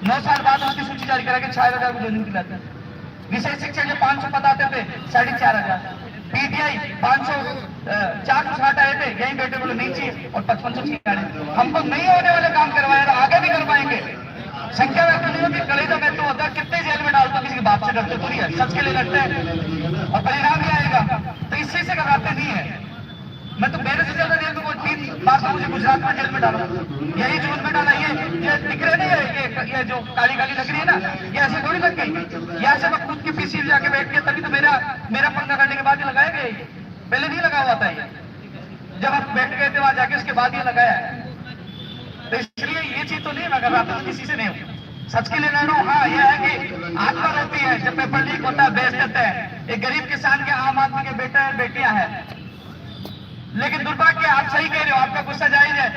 9 साल बाद उसकी सूची जारी करा के 6000 को ज्वाइनिंग दिलाते हैं। विशेष शिक्षक जो 500 पद आते थे 4500, पीटीआई 500 460 आए थे, यही बेटे बोले नहीं चाहिए और 5500 छियाड़े। हमको नहीं होने वाले काम करवाए तो आगे भी कर पाएंगे। संख्या व्यक्त नहीं होती, कलेजा में तो होता है, कितने जेल में डालता, किसी के बाप से डरते तो नहीं है, सच के लिए लड़ते हैं और परिणाम भी आएगा। तो इसी से घबराते नहीं है। मैं तो मेरे से ज्यादा जेल में 3 बार तो मुझे गुजरात में जेल में डाला, यही जून में डाला। ये दिख रहे नहीं है, ये जो काली काली लग रही है ना, ये ऐसे थोड़ी लग गई। ये ऐसे मैं खुद की पीसी में जाके बैठ के तभी तो मेरा पंगा करने के बाद ही लगाया गया। पहले नहीं लगा हुआ था ये, जब आप बैठ गए थे वहां जाके उसके बाद ये लगाया है। तो इसलिए ये चीज तो नहीं मैं कर रहा था, किसी से नहीं हूं, सच के लिए लड़ रहा हूं। हाँ यह है कि आत्मा रोती है जब पेपर लीक होता है, बेच देते हैं। एक गरीब किसान के, आम आदमी के बेटे और बेटियां हैं। लेकिन दुर्भाग्य, आप सही कह रहे हो, आपका गुस्सा जायज है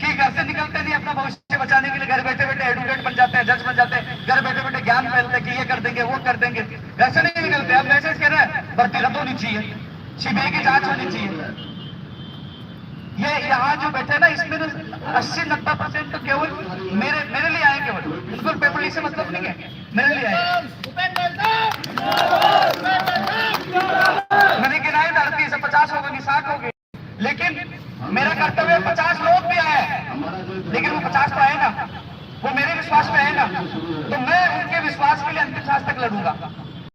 कि घर से निकलते नहीं अपना भविष्य बचाने के लिए, घर बैठे बैठे एडवोकेट बन जाते हैं, जज बन जाते हैं, घर बैठे बैठे ज्ञान फैलते हैं कि ये कर देंगे वो कर देंगे। घर से नहीं निकलते। अब मैसेज कह रहे हैं भर्ती रद्द होनी चाहिए, सीबीआई की जांच होनी चाहिए। ये यहाँ जो बैठे ना, इसमें 80-90% तो केवल मेरे लिए आए, केवल उनको पेपर लीक से मतलब नहीं है, मेरे लिए आए। मैंने गिनाई धरती से 50 हो गई, 60 हो गई, लेकिन मेरा कर्तव्य 50 लोग भी आए, लेकिन वो 50 तो आए ना, वो मेरे विश्वास में है ना, तो मैं उनके विश्वास के लिए अंतिम सांस तक लड़ूंगा।